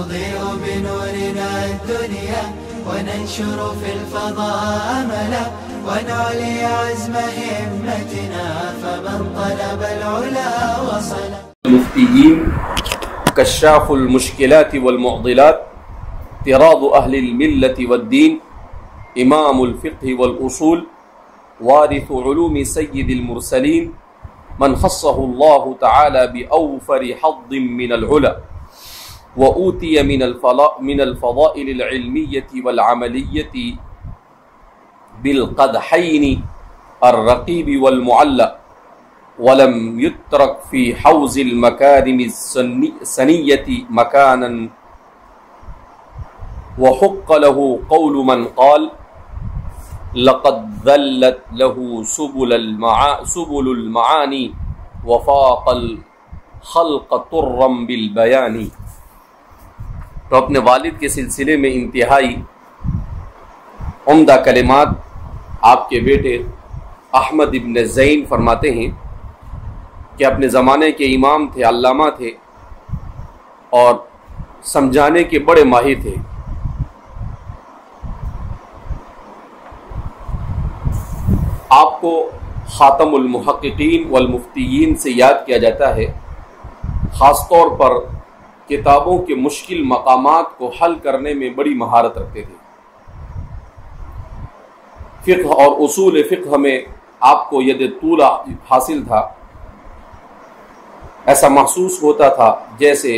نضيء بنورنا الدنيا وننشر في الفضاء أملا ونعلي عزم همتنا فمن طلب العلا وصل. المفتيين كشاف المشكلات والمعضلات طراز أهل الملة والدين إمام الفقه والأصول وارث علوم سيد المرسلين من خصه الله تعالى بأوفر حظ من العلا وأوتي من الفضائل العلمية والعملية بالقدحين الرقيب والمعلى ولم يترك في حوز المكارم السنية مكانا وحق له قول من قال لقد ذلت له سبل المعاني وفاق الخلق طرا بالبيان. تو اپنے والد کے سلسلے میں انتہائی عمدہ کلمات آپ کے بیٹے احمد ابن زین فرماتے ہیں کہ اپنے زمانے کے امام تھے، علامہ تھے اور سمجھانے کے بڑے ماہر تھے. آپ کو خاتم المحققین والمفتیین سے یاد کیا جاتا ہے، خاص طور پر کتابوں کے مشکل مقامات کو حل کرنے میں بڑی مہارت رکھتے تھے. فقہ اور اصول فقہ میں آپ کو ید طول حاصل تھا. ایسا محسوس ہوتا تھا جیسے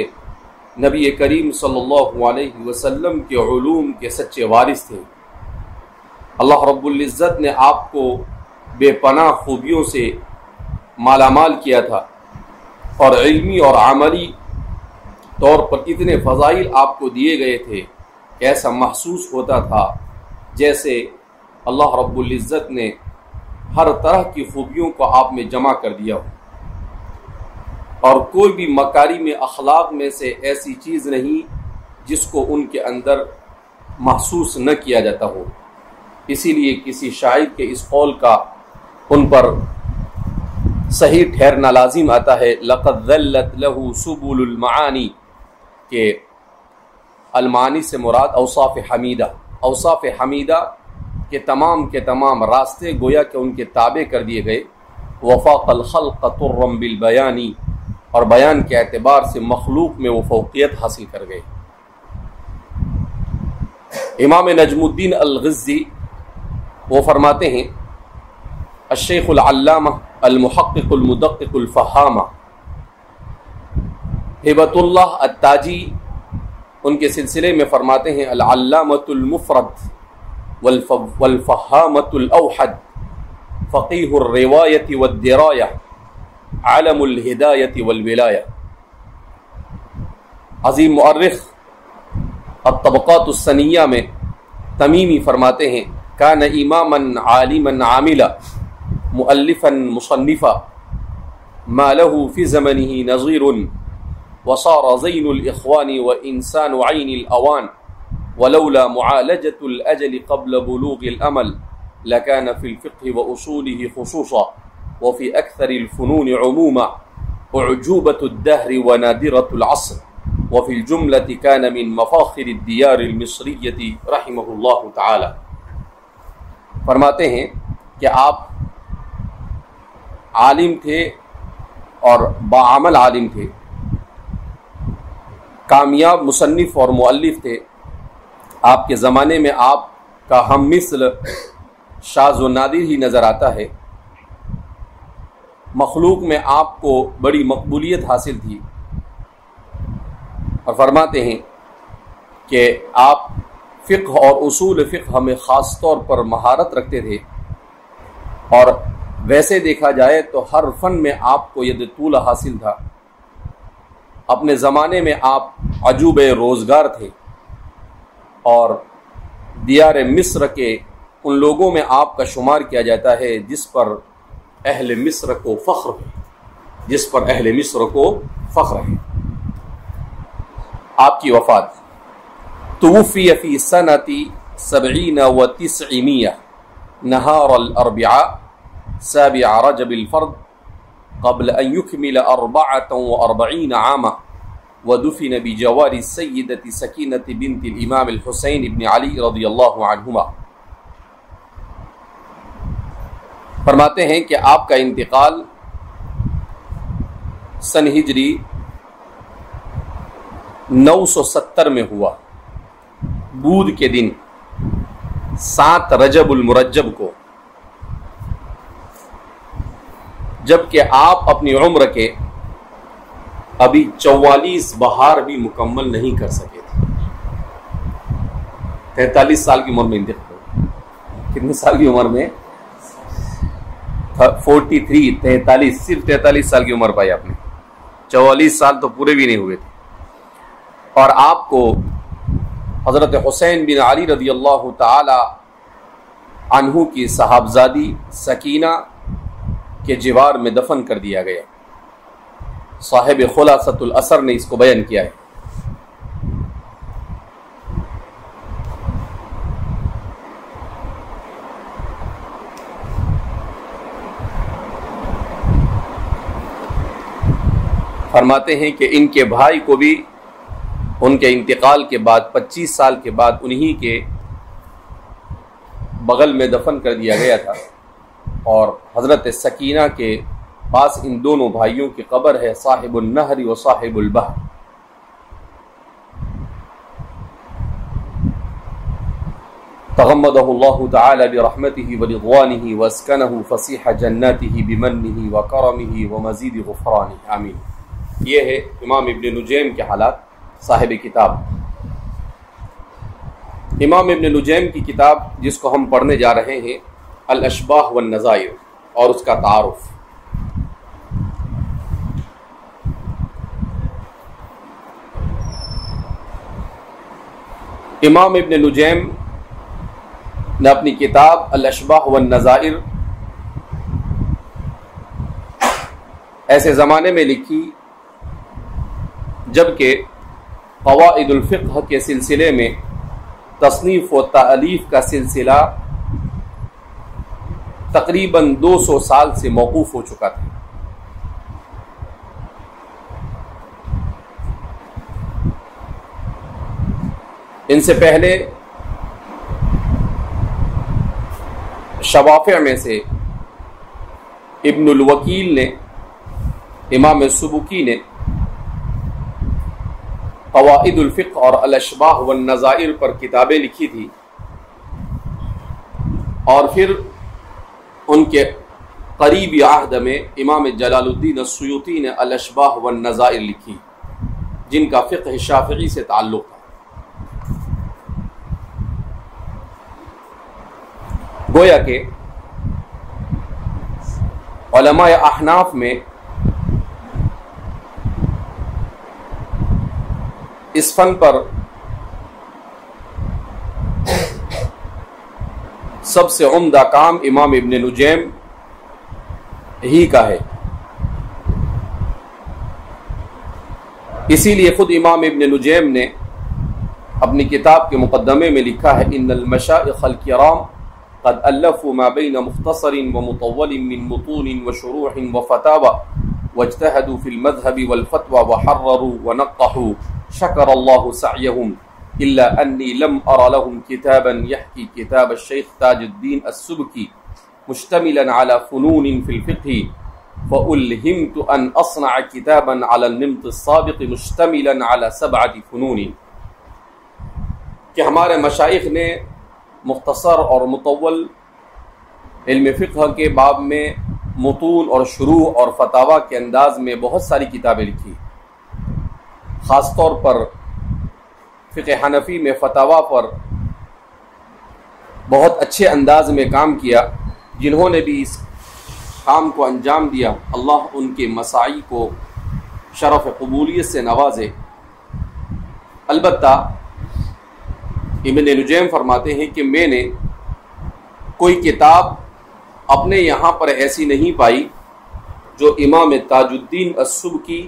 نبی کریم صلی اللہ علیہ وسلم کے علوم کے سچے وارث تھے. اللہ رب العزت نے آپ کو بے پناہ خوبیوں سے مالا مال کیا تھا اور علمی اور عملی طور پر اتنے فضائل آپ کو دیے گئے تھے کہ ایسا محسوس ہوتا تھا جیسے اللہ رب العزت نے ہر طرح کی خوبیوں کو آپ میں جمع کر دیا ہو اور کوئی بھی مکارم اخلاق میں سے ایسی چیز نہیں جس کو ان کے اندر محسوس نہ کیا جاتا ہو. اسی لیے کسی شاعر کے اس قول کا ان پر صحیح ٹھہرنا لازم آتا ہے لقد ذلت له سبل المعانی کہ المعانی سے مراد اوصاف حمیدہ کے تمام راستے گویا کہ ان کے تابع کر دیے گئے. وفاق الخلق طرا بالبیانی اور بیان کے اعتبار سے مخلوق میں وہ فوقیت حاصل کر گئے. امام نجم الدین الغزی وہ فرماتے ہیں الشیخ العلامہ المحقق المدقق الفہامہ ہبۃ اللہ التاجی ان کے سلسلے میں فرماتے ہیں العلامۃ المفرد والفہامۃ الاوحد فقیہ الروایۃ والدرایہ عالم الہدایۃ والولایہ. عظیم مؤرخ الطبقات السنیہ میں تمیمی فرماتے ہیں کان اماما عالما عاملا مؤلفا مصنفا ما له في زمنه نظير وصار زين الإخوان وإنسان عين الأوان ولولا معالجة الأجل قبل بلوغ الأمل لكان في الفقه وأصوله خصوصا وفي أكثر الفنون عموما أعجوبة الدهر ونادرة العصر وفي الجملة كان من مفاخر الديار المصرية رحمه الله تعالى. فرماتے ہیں کہ آپ عالم تھے اور باعمل عالم تھے، کامیاب مصنف اور مؤلف تھے. آپ کے زمانے میں آپ کا ہم مثل شاذ و نادر ہی نظر آتا ہے. مخلوق میں آپ کو بڑی مقبولیت حاصل تھی اور فرماتے ہیں کہ آپ فقہ اور اصول فقہ میں خاص طور پر مہارت رکھتے تھے اور ویسے دیکھا جائے تو ہر فن میں آپ کو ید طول حاصل تھا. اپنے زمانے میں آپ عجوب روزگار تھے اور دیار مصر کے ان لوگوں میں آپ کا شمار کیا جاتا ہے جس پر اہل مصر کو فخر ہے. آپ کی وفات توفی فی سنۃ 70 و 900 نہار الاربعاء 7 رجب الفرد قبل أن يكمل 44 عاما ودفن بجوار السيدة سكينة بنت الإمام الحسين بن علي رضی اللہ عنہما. فرماتے ہیں کہ آپ کا انتقال سن ہجری 970 میں ہوا، بود کے دن 7 رجب المرجب کو، جبکہ آپ اپنی عمر کے ابھی 44 بہار بھی مکمل نہیں کر سکے تھے. 43 سال کی عمر میں انتقال. کتنے سال کی عمر میں؟ 43. 43 صرف 43 سال کی عمر پائی آپ نے. 44 سال تو پورے بھی نہیں ہوئے تھے. اور آپ کو حضرت حسین بن علی رضی اللہ تعالی عنہ کی صاحبزادی سکینہ کے جوار میں دفن کر دیا گیا. صاحب خلاصۃ الاثر نے اس کو بیان کیا ہے. فرماتے ہیں کہ ان کے بھائی کو بھی ان کے انتقال کے بعد 25 سال کے بعد انہی کے بغل میں دفن کر دیا گیا تھا. اور حضرت سکینہ کے پاس ان دونوں بھائیوں کی قبر ہے، صاحب النہر و صاحب البحر. تغمدہ اللہ تعالی برحمتہ ورضوانہ واسکنہ فسیح جناتہ بمنہ وکرمہ ومزید غفرانہ. آمین. یہ ہے امام ابن نجیم کے حالات. صاحب کتاب امام ابن نجیم کی کتاب جس کو ہم پڑھنے جا رہے ہیں، الاشباح والنظائر، اور اس کا تعارف. امام ابن نجیم نے اپنی کتاب الاشباح والنظائر ایسے زمانے میں لکھی جبکہ قواعد الفقہ کے سلسلے میں تصنیف و تالیف کا سلسلہ تقریباً 200 سال سے موقوف ہو چکا تھا. ان سے پہلے شوافع میں سے ابن الوکیل نے، امام سبکی نے قواعد الفقہ اور الاشباح والنظائر پر کتابیں لکھی تھی. اور پھر ان کے قریبی عہد میں امام جلال الدین السیوطی نے الاشباح والنظائر لکھی، جن کا فقہ شافعی سے تعلق تھا. گویا کہ علماء احناف میں اس فن پر سب سے عمدہ کام امام ابن نجیم ہی کا ہے. اسی لیے خود امام ابن نجیم نے اپنی کتاب کے مقدمے میں لکھا ہے، ان المشائخ الکرام قد الفوا ما بین مختصر ومطول من متون وشروح وفتاوى واجتهدوا في المذهب والفتوى وحرروا ونقحوا شكر الله سعيهم إلا أني لم أرى لهم كتابا يحكي كتاب الشيخ تاج الدين السبكي مشتملا على فنون في الفقه فألهمت أن أصنع كتابا على النمط السابق مشتملا على 7 فنون. کہ ہمارے مشائخ نے مختصر اور مطول علم فقہ کے باب میں متون اور شروح اور فتاوی کے انداز میں بہت ساری کتابیں لکھی. خاص طور پر فقہ حنفی میں فتاوی پر بہت اچھے انداز میں کام کیا. جنہوں نے بھی اس کام کو انجام دیا، اللہ ان کے مساعی کو شرف قبولیت سے نوازے. البتہ ابن نجیم فرماتے ہیں کہ میں نے کوئی کتاب اپنے یہاں پر ایسی نہیں پائی جو امام تاج الدین السبکی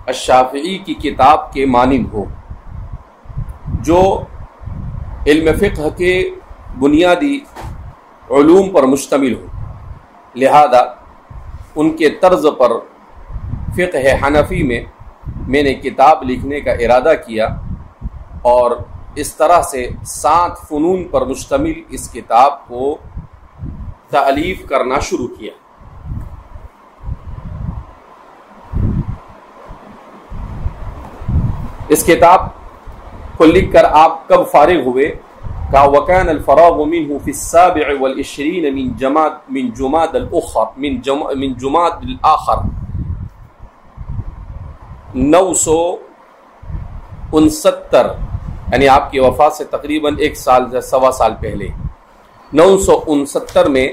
الشافعی کی کتاب کے مانند ہو، جو علم فقہ کے بنیادی علوم پر مشتمل ہو. لہذا ان کے طرز پر فقہ حنفی میں میں نے کتاب لکھنے کا ارادہ کیا اور اس طرح سے 7 فنون پر مشتمل اس کتاب کو تالیف کرنا شروع کیا۔ اس کتاب کو لکھ کر آپ کب فارغ ہوئے؟ کہا وَكَانَ الْفَرَاغُ مِنْهُ فِي السَّابِعِ وَالْعِشْرِينَ من جماد الآخر 969، یعنی آپ کی وفات سے تقریباً 1 سال یا سوا سال پہلے 969 میں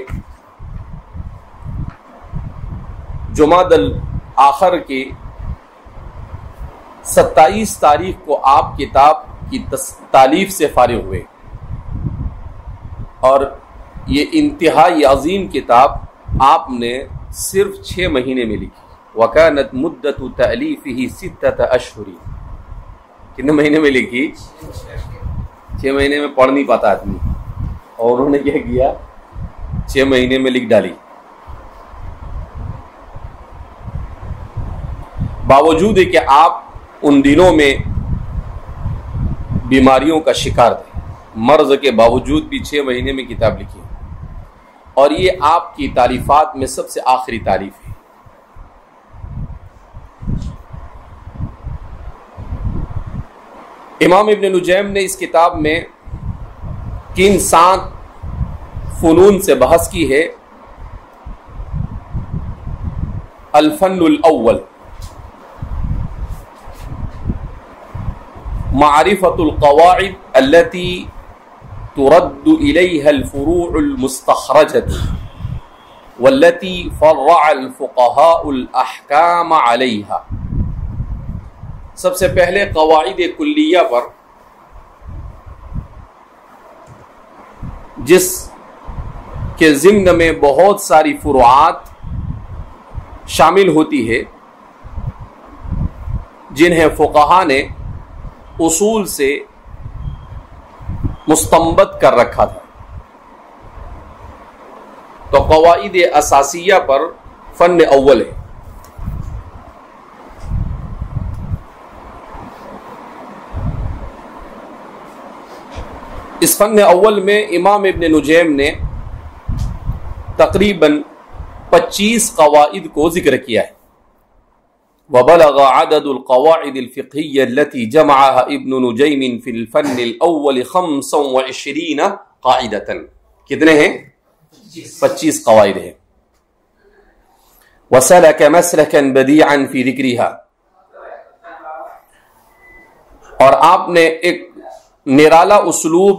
جماد الآخر کی 27 تاریخ کو آپ کتاب کی تالیف سے فارغ ہوئے، اور یہ انتہائی عظیم کتاب آپ نے صرف 6 مہینے میں لکھی۔ وَكَانَتْ مُدَّةُ تَأْلِيفِهِ 6 أَشْهُرٍ۔ کتنے مہینے میں لکھی؟ 6 مہینے میں پڑھ نہیں پاتا آدمی، اور انہوں نے کیا کیا؟ 6 مہینے میں لکھ ڈالی۔ باوجود ہے کہ آپ ان دنوں میں بیماریوں کا شکار تھے، مرض کے باوجود بھی 6 مہینے میں کتاب لکھی، اور یہ آپ کی تالیفات میں سب سے آخری تالیف ہے۔ امام ابن نجیم نے اس کتاب میں کن 7 فنون سے بحث کی ہے؟ الفن الاول معرفت القواعد التي ترد إليها الفروع المستخرجة والتي فرع الفقهاء الأحكام عليها۔ سب سے پہلے قواعد کلیہ پر، جس کے ضمن میں بہت ساری فروعات شامل ہوتی ہے، جنہیں فقہا نے اصول سے مستنبط کر رکھا تھا۔ تو قواعد اساسیہ پر فن اول ہے۔ اس فن اول میں امام ابن نجیم نے تقریباً 25 قواعد کو ذکر کیا ہے۔ وبلغ عدد القواعد الفقهية التي جمعها ابن نجيم في الفن الأول 25 قاعدة۔ کتنے ہیں؟ 25 قواعد ہیں۔ وسلك مسلكا بديعا في ذكرها، اور آپ نے ایک نرالا اسلوب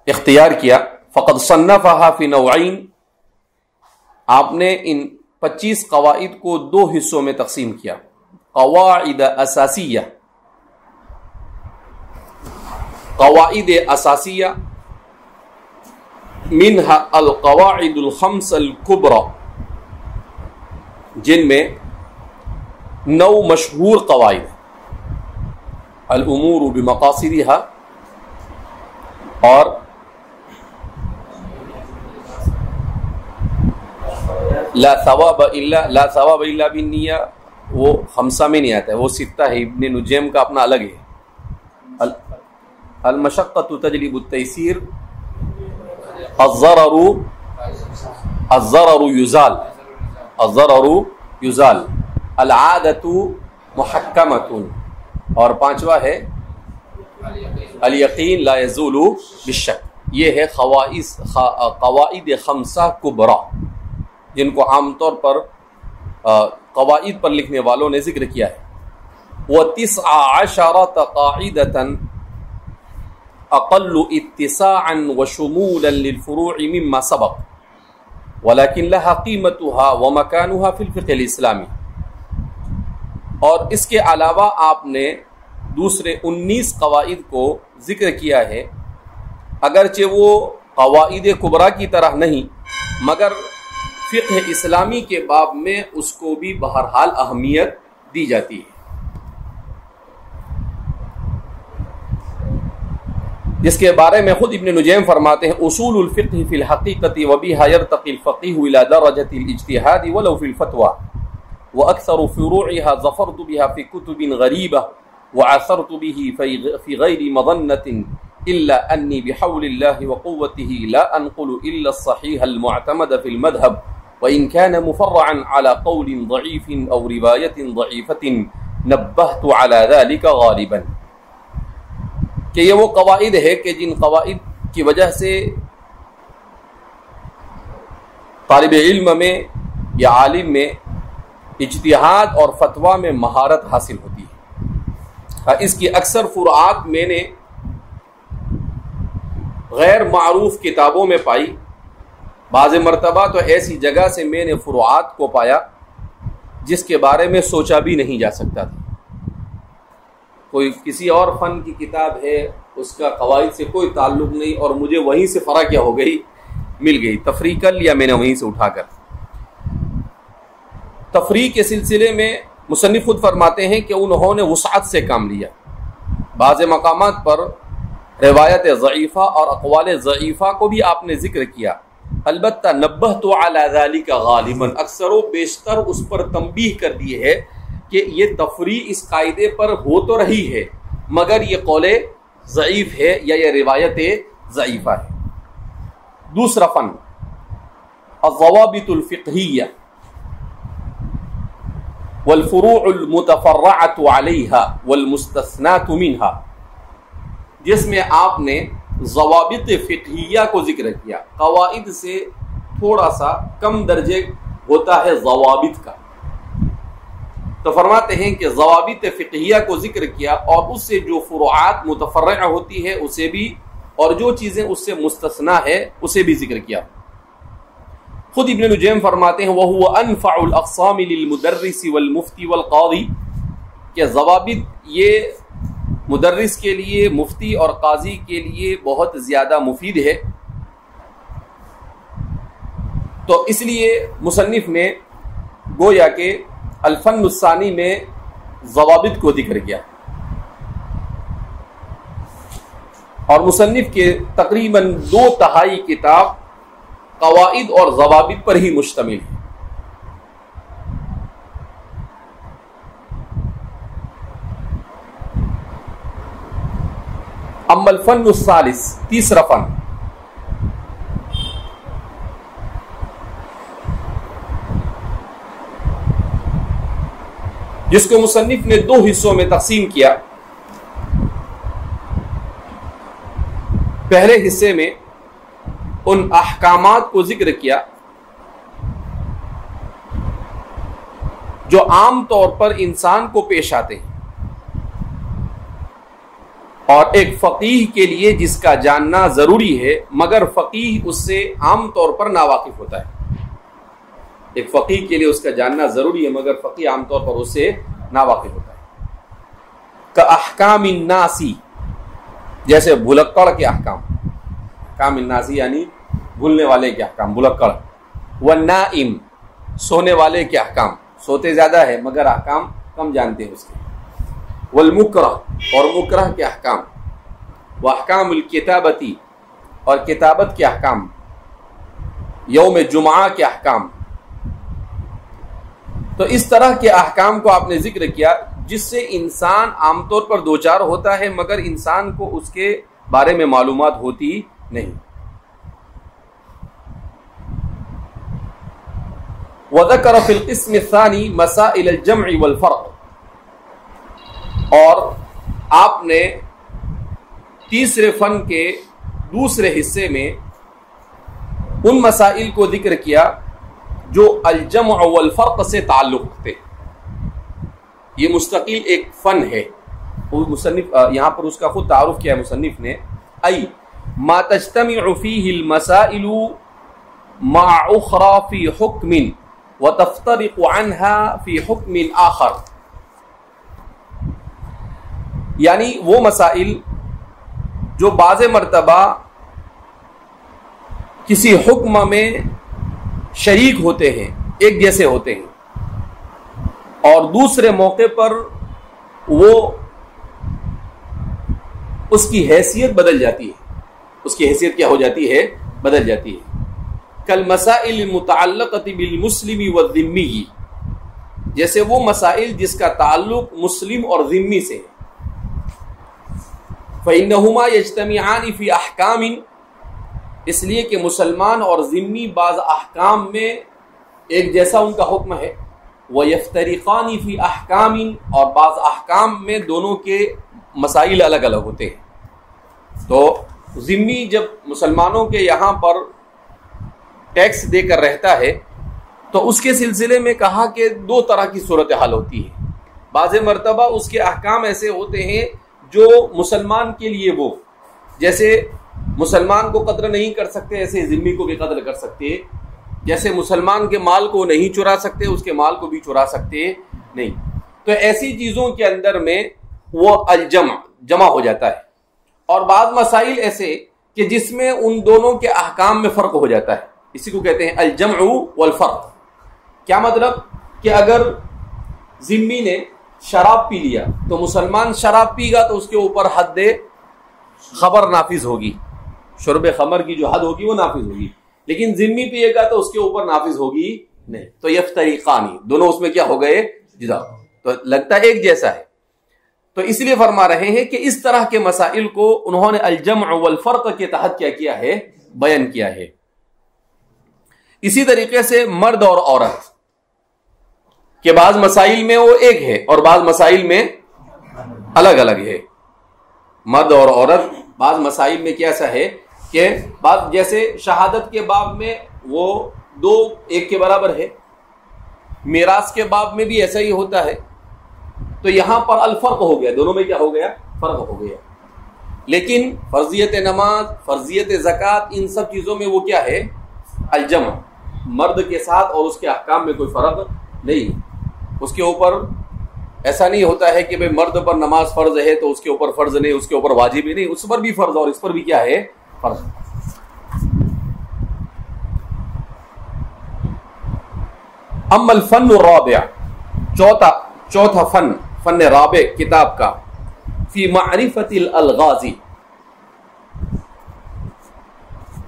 اختیار کیا۔ فقد صنفها في نوعين، آپ نے ان 25 قواعد کو 2 حصوں میں تقسیم کیا۔ قواعد اساسیہ، قواعد اساسیہ منها القواعد الخمس الكبرى، جن میں 9 مشہور قواعد، الامور بمقاصدها، اور لا ثواب الا بالنیہ، وہ 5 میں نہیں آتا ہے، وہ 6 ہے، ابن نجیم کا اپنا الگ ہے۔ المشقۃ تجلب التیسیر، الضرر یزال، العادۃ محکمۃ، اور 5واں ہے الیقین لا یزول بالشک۔ یہ ہے قواعد 5 کبریٰ، جن کو عام طور پر قواعد پر لکھنے والوں نے ذکر کیا ہے۔ و19 قاعدة اقل اتساعا وشمولا للفروع مما سبق ولكن لها قيمتها ومكانها في الفقه الاسلامی، اور اس کے علاوہ آپ نے دوسرے 19 قواعد کو ذکر کیا ہے، اگرچہ وہ قواعد کبریٰ کی طرح نہیں، مگر فقہ اسلامی کے باب میں اس کو بھی بہرحال اہمیت دی جاتی ہے، جس کے بارے میں خود ابن نجیم فرماتے ہیں اصول الفقہ فی الحقیقت وبها يرتقي الفقيه الى درجة الاجتهاد ولو في الفتوى وأكثر فروعها ظفرت بها في كتب غريبة وعثرت به في غير مظنة إلا أني بحول الله وقوته لا أنقل إلا الصحيح المعتمد في المذهب وإن كان مفرعا على قول ضعيف أو رواية ضعيفة نبهت على ذلك غالبا. کہ یہ وہ قواعد ہے کہ جن قواعد کی وجہ سے طالب علم میں یا عالم میں اجتہاد اور فتویٰ میں مہارت حاصل ہوتی ہے. اس کی اکثر فروعات میں نے غیر معروف کتابوں میں پائی. بعض مرتبہ تو ایسی جگہ سے میں نے فروعات کو پایا جس کے بارے میں سوچا بھی نہیں جا سکتا تھا. کوئی کسی اور فن کی کتاب ہے، اس کا قواعد سے کوئی تعلق نہیں، اور مجھے وہیں سے فرع کیا ہو گئی، مل گئی، تفریح کر لیا میں نے وہیں سے اٹھا کر. تفریح کے سلسلے میں مصنف خود فرماتے ہیں کہ انہوں نے وسعت سے کام لیا. بعض مقامات پر روایت ضعیفہ اور اقوال ضعیفہ کو بھی آپ نے ذکر کیا. البتہ نبہت علی ذلک غالبا، اکثر و بیشتر اس پر تنبیہ کر دی ہے کہ یہ تفریح اس قاعدے پر ہو تو رہی ہے مگر یہ قول ضعیف ہے یا یہ روایت ضعیفہ ہے. دوسرا فن الضوابط الفقہیہ والفروع المتفرعۃ علیہا والمستثنات منہا، جس میں آپ نے ضوابط فقہیہ کو ذکر کیا. قواعد سے تھوڑا سا کم درجے ہوتا ہے ضوابط کا، تو فرماتے ہیں کہ ضوابط فقہیہ کو ذکر کیا اور اس سے جو فروعات متفرع ہوتی ہے اسے بھی، اور جو چیزیں اس سے مستثنا ہے اسے بھی ذکر کیا. خود ابن نجیم فرماتے ہیں وَهُوَ أَنْفَعُ الْأَقْسَامِ لِلْمُدَرِّسِ وَالْمُفْتِ وَالْقَاضِي، کہ ضوابط یہ مدرس کے لیے، مفتی اور قاضی کے لیے بہت زیادہ مفید ہے. تو اس لیے مصنف نے گویا کہ الفن الثانی میں ضوابط کو ذکر کیا، اور مصنف کے تقریباً 2/3 کتاب قواعد اور ضوابط پر ہی مشتمل ہے. اما الفن الثالث، تیسرا فن، جس کو مصنف نے 2 حصوں میں تقسیم کیا. پہلے حصے میں ان احکامات کو ذکر کیا جو عام طور پر انسان کو پیش آتے ہیں، اور ایک فقیہ کے لیے جس کا جاننا ضروری ہے مگر فقیہ اس سے عام طور پر ناواقف ہوتا ہے. ایک فقیہ کے لیے اس کا جاننا ضروری ہے مگر فقیہ عام طور پر اس سے ناواقف ہوتا ہے. کاحکام الناسی، جیسے بھلکڑ کے احکام، احکام الناسی یعنی بھولنے والے کے احکام، بھلکڑ. والنائم، سونے والے کے احکام، سوتے زیادہ ہے مگر احکام کم جانتے ہیں اس کے. والمکرہ، اور مکرہ کے احکام. واحکام الکتابتی، اور کتابت کے احکام. یوم جمعہ کے احکام. تو اس طرح کے احکام کو آپ نے ذکر کیا جس سے انسان عام طور پر دوچار ہوتا ہے مگر انسان کو اس کے بارے میں معلومات ہوتی نہیں. وذکر فی القسم الثانی مسائل الجمع والفرق، اور آپ نے تیسرے فن کے دوسرے حصے میں ان مسائل کو ذکر کیا جو الجمع والفرق سے تعلق رکھتے. یہ مستقل ایک فن ہے. مصنف یہاں پر اس کا خود تعارف کیا ہے مصنف نے. ای ما تجتمع فیہ المسائل مع اخرى فی حکم وتفترق عنها فی حکم آخر، یعنی وہ مسائل جو بعض مرتبہ کسی حکم میں شریک ہوتے ہیں، ایک جیسے ہوتے ہیں، اور دوسرے موقع پر وہ اس کی حیثیت بدل جاتی ہے. اس کی حیثیت کیا ہو جاتی ہے؟ بدل جاتی ہے. کالمسائل المتعلقۃ بالمسلم والذمی، جیسے وہ مسائل جس کا تعلق مسلم اور ذمی سے ہے. فإنهما يجتمعان في احکام، اس لیے کہ مسلمان اور ذمی بعض احکام میں ایک جیسا ان کا حکم ہے. وَيَفْتَرِقَانِ فِي أَحْكَامٍ، اور بعض احکام میں دونوں کے مسائل الگ الگ ہوتے ہیں. تو ذمی جب مسلمانوں کے یہاں پر ٹیکس دے کر رہتا ہے تو اس کے سلسلے میں کہا کہ دو طرح کی صورتحال ہوتی ہے. بعض مرتبہ اس کے احکام ایسے ہوتے ہیں جو مسلمان کے لیے وہ، جیسے مسلمان کو قتل نہیں کر سکتے ایسے ذمی کو بھی قتل کر سکتے، جیسے مسلمان کے مال کو نہیں چرا سکتے اس کے مال کو بھی چرا سکتے نہیں. تو ایسی چیزوں کے اندر میں وہ جمع ہو جاتا ہے. اور بعض مسائل ایسے کہ جس میں ان دونوں کے احکام میں فرق ہو جاتا ہے، اسی کو کہتے ہیں الجمع والفرق. کیا مطلب کہ اگر ذمی نے شراب پی لیا تو مسلمان شراب پی گا تو اس کے اوپر حد خبر نافذ ہوگی، شرب خمر کی جو حد ہوگی وہ نافذ ہوگی، لیکن ذمی پیے گا تو اس کے اوپر نافذ ہوگی نہیں. تو یفتریقان، دونوں اس میں کیا ہو گئے؟ جدا. تو لگتا ہے ایک جیسا ہے. تو اس لیے فرما رہے ہیں کہ اس طرح کے مسائل کو انہوں نے الجمع والفرق کے تحت کیا کیا ہے؟ بیان کیا ہے. اسی طریقے سے مرد اور عورت کے بعض مسائل میں وہ ایک ہے اور بعض مسائل میں الگ الگ ہے. مرد اور عورت بعض مسائل میں کیسا ہے کہ بعض جیسے شہادت کے باب میں وہ دو ایک کے برابر ہے، میراث کے باب میں بھی ایسا ہی ہوتا ہے. تو یہاں پر الفرق ہو گیا، دونوں میں کیا ہو گیا؟ فرق ہو گیا. لیکن فرضیت نماز، فرضیت زکوٰۃ، ان سب چیزوں میں وہ کیا ہے؟ الجمع. مرد کے ساتھ اور اس کے احکام میں کوئی فرق نہیں. اس کے اوپر ایسا نہیں ہوتا ہے کہ بھئی مرد پر نماز فرض ہے تو اس کے اوپر فرض نہیں، اس کے اوپر واجب ہی نہیں، اس پر بھی فرض اور اس پر بھی کیا ہے؟ فرض. اما الفن الرابع، چوتھا فن رابع کتاب کا، فی معرفت الالغاز،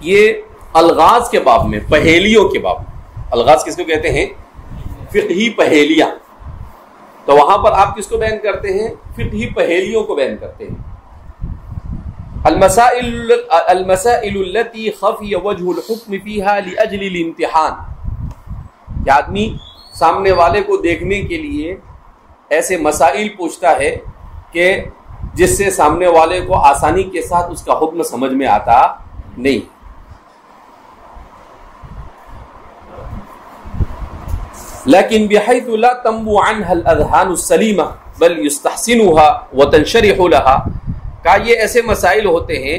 یہ الغاز کے باب میں، پہیلیوں کے باب. الغاز کس کو کہتے ہیں؟ فقہی پہیلیاں. تو وہاں پر آپ کس کو بیان کرتے ہیں؟ فقہی پہیلیوں کو بیان کرتے ہیں. المسائل التي خفي وجه الحكم فيها لاجل الامتحان، کہ آدمی سامنے والے کو دیکھنے کے لیے ایسے مسائل پوچھتا ہے کہ جس سے سامنے والے کو آسانی کے ساتھ اس کا حکم سمجھ میں آتا نہیں. لیکن بحيث لا تنبو عنها الاذهان السليمة بل يستحسنها وتنشرح لها، کہ یہ ایسے مسائل ہوتے ہیں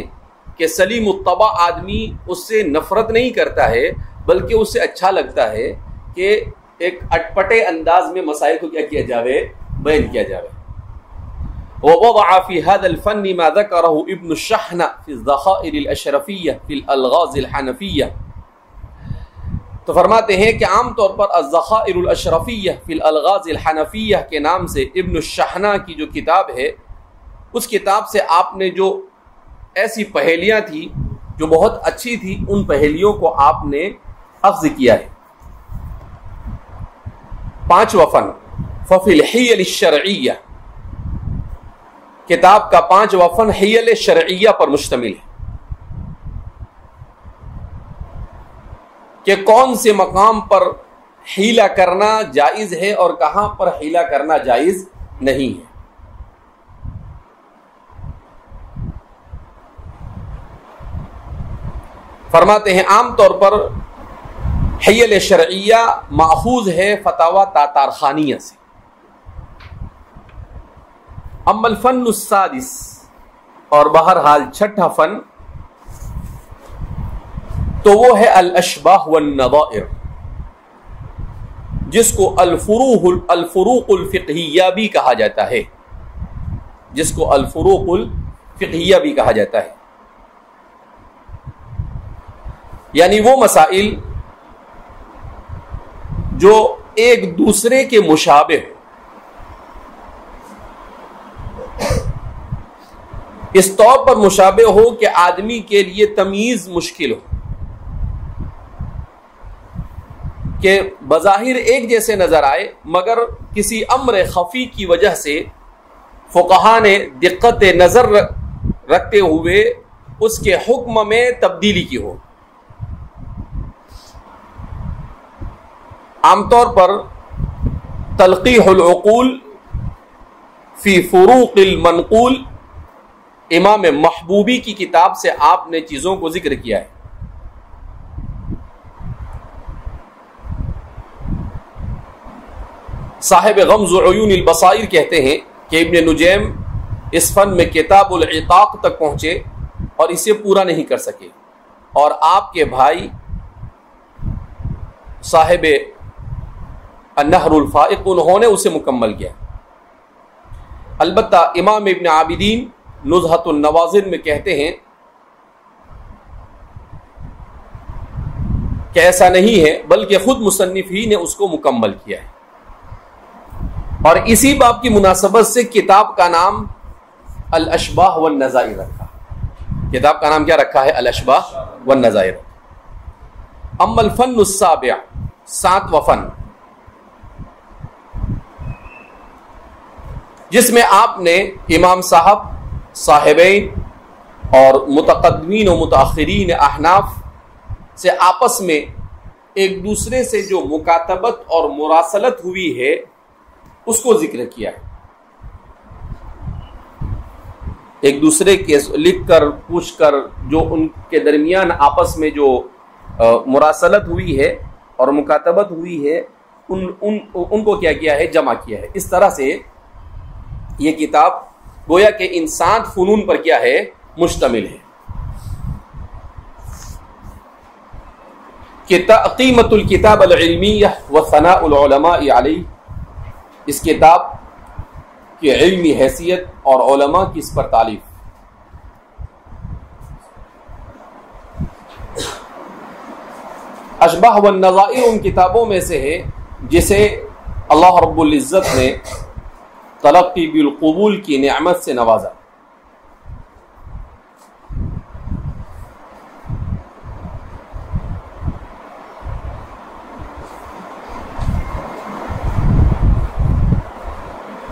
کہ سلیم الطبع آدمی اس سے نفرت نہیں کرتا ہے بلکہ اس سے اچھا لگتا ہے کہ ایک اٹپٹے انداز میں مسائل کو کیا کیا جاوے؟ بیان کیا جاوے. ووضع في هذا الفن ما ذكره ابن الشحنة في الذخائر الأشرفية في الألغاز الحنفية. تو فرماتے ہیں کہ عام طور پر الذخائر الاشرفیہ فی الالغاز الحنفیہ کے نام سے ابن الشحنہ کی جو کتاب ہے، اس کتاب سے آپ نے جو ایسی پہیلیاں تھی جو بہت اچھی تھی، ان پہیلیوں کو آپ نے اخذ کیا ہے. پانچواں فن ففی الحیل الشرعیہ، کتاب کا پانچواں فن حیل شرعیہ پر مشتمل ہے کہ کون سے مقام پر حیلہ کرنا جائز ہے اور کہاں پر حیلہ کرنا جائز نہیں ہے. فرماتے ہیں عام طور پر حیل شرعیہ ماخوذ ہے فتاوی تاتارخانیہ سے. اما الفن السادس، اور بہرحال چھٹا فن تو وہ ہے الاشباہ والنظائر، جس کو الفروق الفقہیہ بھی کہا جاتا ہے، جس کو الفروق الفقہیہ بھی کہا جاتا ہے. یعنی وہ مسائل جو ایک دوسرے کے مشابہ ہو، اس طور پر مشابہ ہو کہ آدمی کے لیے تمیز مشکل ہو. کہ بظاہر ایک جیسے نظر آئے مگر کسی امر خفی کی وجہ سے فقہا نے دقت نظر رکھتے ہوئے اس کے حکم میں تبدیلی کی ہو. عام طور پر تلقیح العقول فی فروق المنقول امام محبوبی کی کتاب سے آپ نے چیزوں کو ذکر کیا ہے. صاحب غمز عیون البصائر کہتے ہیں کہ ابن نجیم اس فن میں کتاب العقاق تک پہنچے اور اسے پورا نہیں کر سکے، اور آپ کے بھائی صاحب النہر الفائق انہوں نے اسے مکمل کیا. البتہ امام ابن عابدین نزہۃ النوازر میں کہتے ہیں کہ ایسا نہیں ہے بلکہ خود مصنف ہی نے اس کو مکمل کیا ہے. اور اسی باب کی مناسبت سے کتاب کا نام الاشباہ والنظائر رکھا. کتاب کا نام کیا رکھا ہے؟ الاشباہ والنظائر. اما الفن السابع، ساتواں فن، جس میں آپ نے امام صاحب، صاحبین اور متقدمین و متاخرین احناف سے آپس میں ایک دوسرے سے جو مکاتبت اور مراسلت ہوئی ہے اس کو ذکر کیا ہے. ایک دوسرے کے لکھ کر پوچھ کر جو ان کے درمیان آپس میں جو مراسلت ہوئی ہے اور مکاتبت ہوئی ہے ان کو کیا کیا ہے؟ جمع کیا ہے. اس طرح سے یہ کتاب گویا کہ ان 7 فنون پر کیا ہے؟ مشتمل ہے. قیمت الکتاب العلمیہ وثناء العلماء علیہ، اس کتاب کی علمی حیثیت اور علماء کی اس پر تعریف. اشباہ والنظائر ان کتابوں میں سے ہے جسے اللہ رب العزت نے تلقی بالقبول کی نعمت سے نوازا.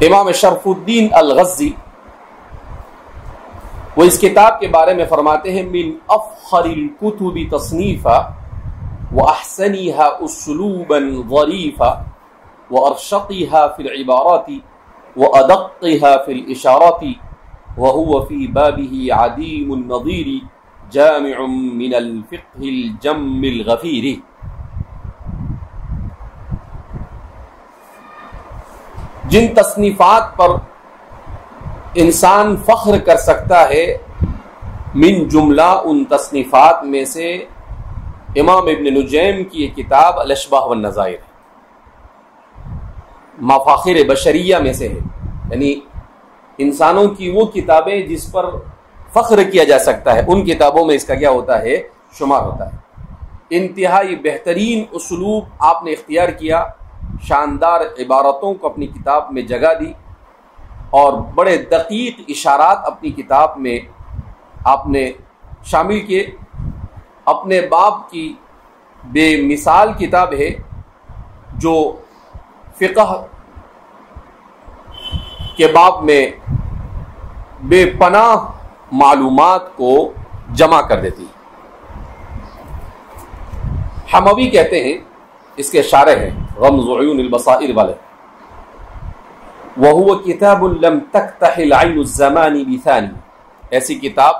امام شرف الدین الغزی وہ اس کتاب کے بارے میں فرماتے ہیں من افخر الکتب تصنیفا واحسنها اسلوبا ظریفا وارشقها في العبارات وادقها في الاشارات وهو في بابه عديم النظير جامع من الفقه الجم الغفير. جن تصنیفات پر انسان فخر کر سکتا ہے من جملہ ان تصنیفات میں سے امام ابن نجیم کی یہ کتاب الاشباہ والنظائر مفاخر بشریہ میں سے ہے. یعنی انسانوں کی وہ کتابیں جس پر فخر کیا جا سکتا ہے ان کتابوں میں اس کا کیا ہوتا ہے؟ شمار ہوتا ہے. انتہائی بہترین اسلوب آپ نے اختیار کیا، شاندار عبارتوں کو اپنی کتاب میں جگہ دی اور بڑے دقیق اشارات اپنی کتاب میں آپ نے شامل کیے. اپنے باب کی بے مثال کتاب ہے جو فقہ کے باب میں بے پناہ معلومات کو جمع کر دیتی. حموی کہتے ہیں، اس کے شارح ہیں غمز عیون البصائر والے، وَهُوَ كِتَابٌ لَمْ تَكْتَحِلْ عَيْنُ الزَّمَانِ بِثَانِ، ایسی کتاب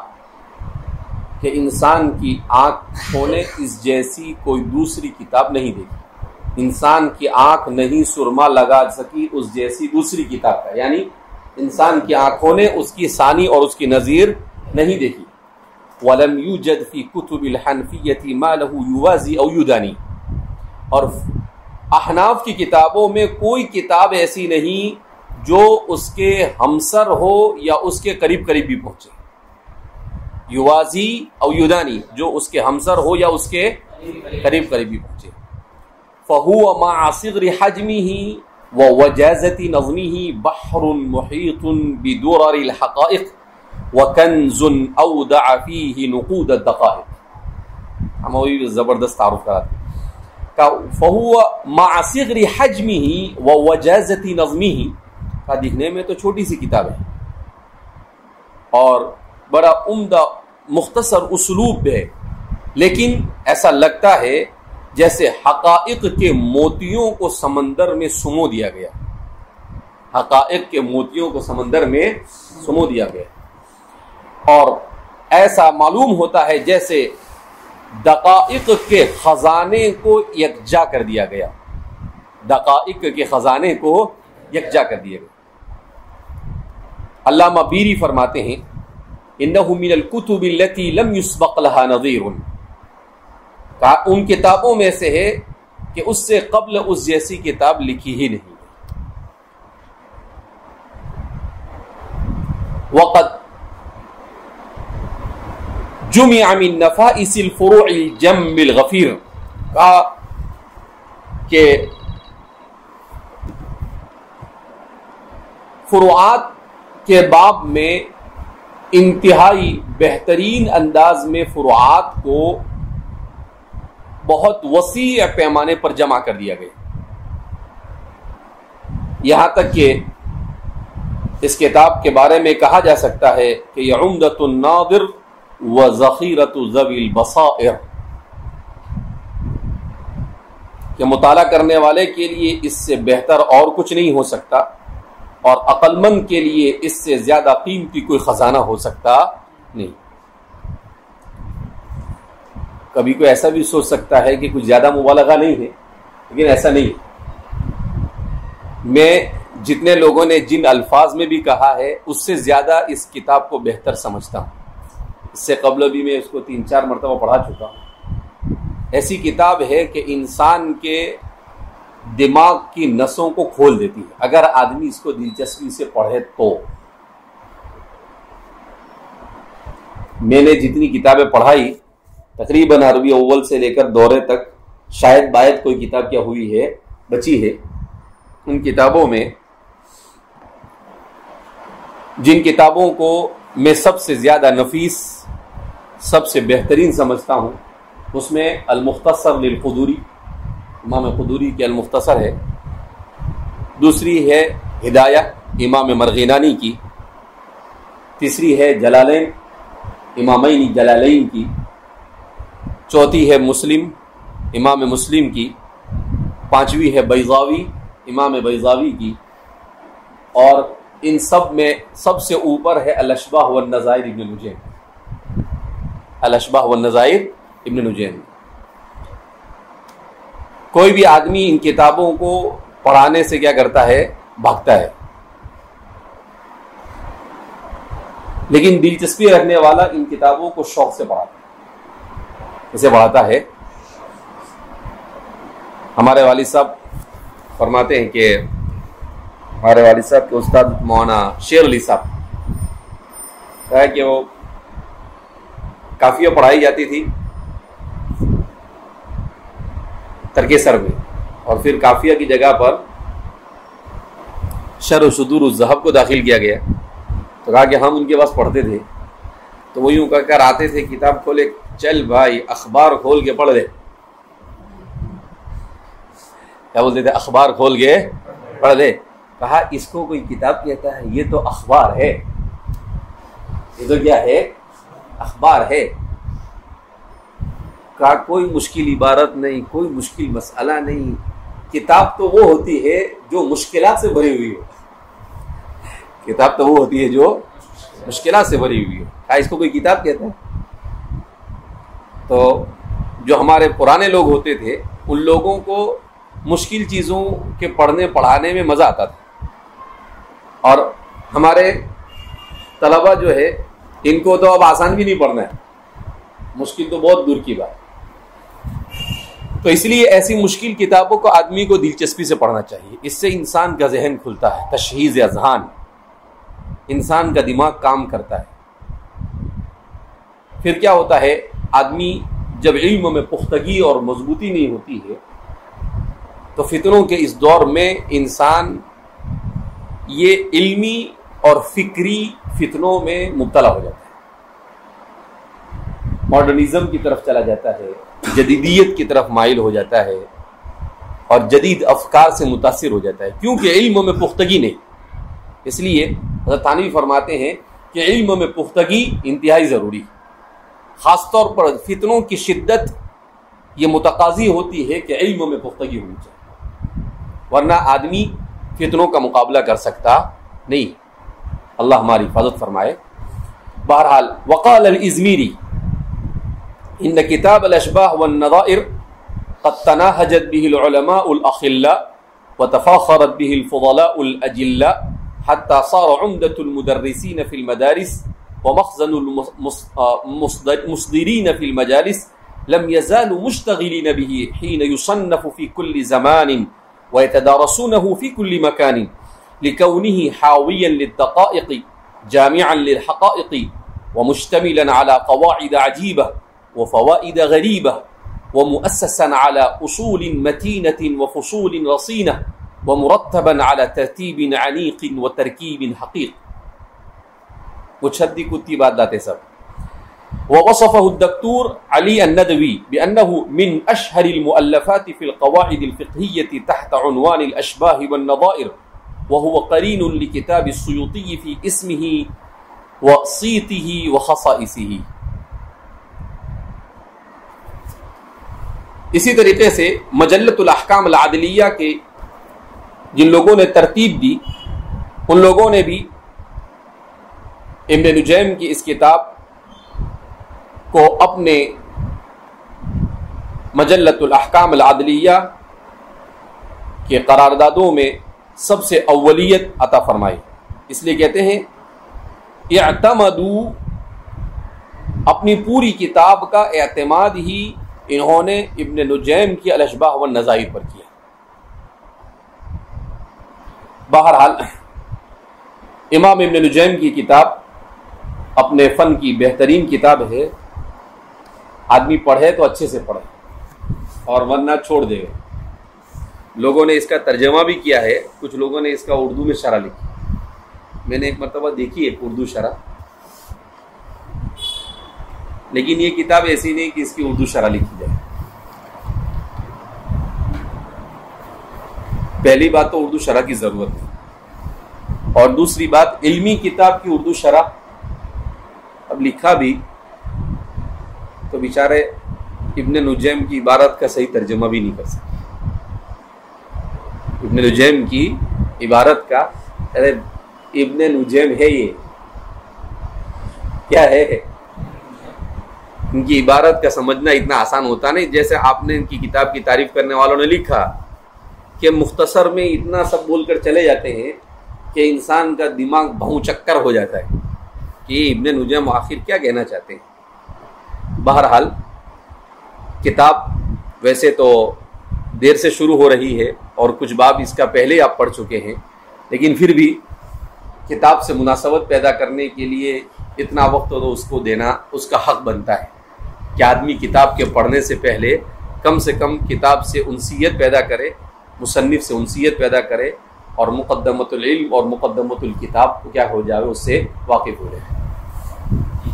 کہ انسان کی آنکھ کھولے اس جیسی کوئی دوسری کتاب نہیں دیکھی. انسان کی آنکھ نہیں سرما لگا سکی اس جیسی دوسری کتاب کا، یعنی انسان کی آنکھوں نے اس کی ثانی اور اس کی نظیر نہیں دیکھی. وَلَمْ يُوجَدْ فِي كُتُبِ الْحَنْفِيَّةِ مَا لَهُ يُوَازِي أَوْ يُدَانِي، اور احناف کی کتابوں میں کوئی کتاب ایسی نہیں جو اس کے ہمسر ہو یا اس کے قریب قریب بھی پہنچے. یوازی او یودانی، جو اس کے ہمسر ہو یا اس کے قریب قریب بھی پہنچے. فَهُوَ مَعَ صِغْرِ حَجْمِهِ وَوَجَازَةِ نَظْمِهِ بَحْرٌ مُحِيطٌ بِدُرَرِ الْحَقَائِقِ وَكَنْزٌ أَوْدَعَ فِيهِ نُقُودَ الدَّقَائِقِ. ہم وہی زبردست تعارف کراتے. فہو مع صغر حجمہ ووجازۃ نظمہ، کا دکھنے میں تو چھوٹی سی کتاب ہے اور بڑا عمدہ مختصر اسلوب ہے، لیکن ایسا لگتا ہے جیسے حقائق کے موتیوں کو سمندر میں سمو دیا گیا، حقائق کے موتیوں کو سمندر میں سمو دیا گیا، اور ایسا معلوم ہوتا ہے جیسے دقائق کے خزانے کو یکجا کر دیا گیا، دقائق کے خزانے کو یکجا کر دیا گیا۔ علامہ بیری فرماتے ہیں انہ من الکتب التي لم يسبق لها نظیر، ان کتابوں میں سے ہے کہ اس سے قبل اس جیسی کتاب لکھی ہی نہیں۔ وقد جمع من نفائس الفروع الجم الغفیر، کہا کہ فروعات کے باب میں انتہائی بہترین انداز میں فروعات کو بہت وسیع پیمانے پر جمع کر دیا گیا، یہاں تک کہ اس کتاب کے بارے میں کہا جا سکتا ہے کہ یہ عمدۃ الناظر و ذخیرۃ ذوی البصائر، کہ مطالعہ کرنے والے کے لیے اس سے بہتر اور کچھ نہیں ہو سکتا، اور عقل مند کے لیے اس سے زیادہ قیمتی کوئی خزانہ ہو سکتا نہیں۔ کبھی کوئی ایسا بھی سوچ سکتا ہے کہ کچھ زیادہ مبالغہ نہیں ہے، لیکن ایسا نہیں۔ میں جتنے لوگوں نے جن الفاظ میں بھی کہا ہے اس سے زیادہ اس کتاب کو بہتر سمجھتا ہوں، اس سے قبل بھی میں اس کو 3-4 مرتبہ پڑھا چکا ہوں۔ ایسی کتاب ہے کہ انسان کے دماغ کی نسوں کو کھول دیتی ہے اگر آدمی اس کو دلچسپی سے پڑھے تو۔ میں نے جتنی کتابیں پڑھائی تقریباً عربی اول سے لے کر دورے تک، شاید باید کوئی کتاب کیا ہوئی ہے بچی ہے، ان کتابوں میں جن کتابوں کو میں سب سے زیادہ نفیس، سب سے بہترین سمجھتا ہوں، اس میں المختصر للقدوری، امام قدوری کے المختصر ہے، دوسری ہے ہدایہ امام مرغینانی کی، تیسری ہے جلالین امامین جلالین کی، چوتھی ہے مسلم امام مسلم کی، پانچویں ہے بیضاوی امام بیضاوی کی، اور ان سب میں سب سے اوپر ہے الاشباح والنظائر ابن نجیم، الاشباح والنظائر ابن نجیم۔ کوئی بھی آدمی ان کتابوں کو پڑھانے سے کیا کرتا ہے؟ بھاگتا ہے، لیکن دلچسپی رکھنے والا ان کتابوں کو شوق سے پڑھاتا ہے، اسے پڑھاتا ہے۔ ہمارے والد صاحب فرماتے ہیں کہ ہمارے والد صاحب کے استاد مولانا شیر علی صاحب کہا کہ وہ کافیہ پڑھائی جاتی تھی ترکیسر میں، اور پھر کافیہ کی جگہ پر شرح و صدور الذہب کو داخل کیا گیا، تو کہا کہ ہم ان کے پاس پڑھتے تھے تو وہ یوں کہہ کر آتے تھے، کتاب کھولے، چل بھائی اخبار کھول کے پڑھ دے، کیا بولتے تھے؟ اخبار کھول کے پڑھ دے۔ کہا اس کو کوئی کتاب کہتا ہے؟ یہ تو اخبار ہے، یہ تو کیا ہے؟ اخبار ہے۔ کہا کوئی مشکل عبارت نہیں، کوئی مشکل مسئلہ نہیں، کتاب تو وہ ہوتی ہے جو مشکلات سے بھری ہوئی ہو، کتاب تو وہ ہوتی ہے جو مشکلات سے بھری ہوئی ہو۔ کہا اس کو کوئی کتاب کہتا ہے؟ تو جو ہمارے پرانے لوگ ہوتے تھے ان لوگوں کو مشکل چیزوں کے پڑھنے پڑھانے میں مزہ آتا تھا، اور ہمارے طلبہ جو ہے ان کو تو اب آسان بھی نہیں پڑھنا ہے، مشکل تو بہت دور کی بات۔ تو اس لیے ایسی مشکل کتابوں کو آدمی کو دلچسپی سے پڑھنا چاہیے، اس سے انسان کا ذہن کھلتا ہے، تشہیز اذہان، انسان کا دماغ کام کرتا ہے۔ پھر کیا ہوتا ہے، آدمی جب علم میں پختگی اور مضبوطی نہیں ہوتی ہے تو فتنوں کے اس دور میں انسان یہ علمی اور فکری فتنوں میں مبتلا ہو جاتا ہے، ماڈرنزم کی طرف چلا جاتا ہے، جدیدیت کی طرف مائل ہو جاتا ہے، اور جدید افکار سے متاثر ہو جاتا ہے، کیونکہ علم میں پختگی نہیں. اس لیے حضرت تھانوی فرماتے ہیں کہ علم میں پختگی انتہائی ضروری، خاص طور پر فتنوں کی شدت یہ متقاضی ہوتی ہے کہ علم میں پختگی ہونی چاہیے، ورنہ آدمی فتنوں کا مقابلہ کر سکتا نہیں. اللہ ہماری حفاظت فرمائے. بہرحال وقال الازمیری ان کتاب الاشباح والنظائر قد تناهجت به العلماء الاخلاء وتفاخرت به الفضلاء الاجلاء حتى صار عمدة المدرسين في المدارس ومخزن المصدرين في المجالس. لم يزالوا مشتغلين به حين يصنف في كل زمان ويتدارسونه في كل مكان لكونه حاويا للدقائق جامعا للحقائق ومشتملا على قواعد عجيبة وفوائد غريبة ومؤسسا على أصول متينة وفصول رصينة ومرتبا على ترتيب عنيق وتركيب حقيق. وشدي كتي بعد لا تسب. ووصفه الدكتور علي الندوي بأنه من أشهر المؤلفات في القواعد الفقهية تحت عنوان الأشباه والنظائر، وهو قرين لكتاب السيوطي في اسمه وصيته وخصائصه. اسی طریقے سے مجلۃ الاحکام العدلیہ کے جن لوگوں نے ترتیب دی ان لوگوں نے بھی ابن نجیم کی اس کتاب کو اپنے مجلۃ الاحکام العدلیہ کے قراردادوں میں سب سے اولیت عطا فرمائی. اس لیے کہتے ہیں اعتمدوا، اپنی پوری کتاب کا اعتماد ہی انہوں نے ابن نجیم کی الاشباح والنظائر پر کیا. بہرحال امام ابن نجیم کی کتاب اپنے فن کی بہترین کتاب ہے. آدمی پڑھے تو اچھے سے پڑھے اور ورنہ چھوڑ دے. لوگوں نے اس کا ترجمہ بھی کیا ہے، کچھ لوگوں نے اس کا اردو میں شرح لکھی. میں نے ایک مرتبہ دیکھی ہے اردو شرح، لیکن یہ کتاب ایسی نہیں کہ اس کی اردو شرح لکھی جائے. پہلی بات تو اردو شرح کی ضرورت ہے، اور دوسری بات علمی کتاب کی اردو شرح اب لکھا بھی تو بیچارے ابن نجیم کی عبارت کا صحیح ترجمہ بھی نہیں کر سکتے. ابن نجیم کی عبارت کا، ارے ابن نجیم ہے یہ کیا ہے، ان کی عبارت کا سمجھنا اتنا آسان ہوتا نہیں. جیسے آپ نے ان کی کتاب کی تعریف کرنے والوں نے لکھا کہ مختصر میں اتنا سب بول کر چلے جاتے ہیں کہ انسان کا دماغ بھوں چکر ہو جاتا ہے کہ ابن نجیم آخر کیا کہنا چاہتے ہیں. بہرحال کتاب ویسے تو دیر سے شروع ہو رہی ہے اور کچھ باب اس کا پہلے آپ پڑھ چکے ہیں، لیکن پھر بھی کتاب سے مناسبت پیدا کرنے کے لیے اتنا وقت تو اس کو دینا اس کا حق بنتا ہے کہ آدمی کتاب کے پڑھنے سے پہلے کم سے کم کتاب سے انسیت پیدا کرے، مصنف سے انسیت پیدا کرے، اور مقدمۃ العلم اور مقدمۃ الکتاب کو کیا ہو جائے، اس سے واقف ہو جائے.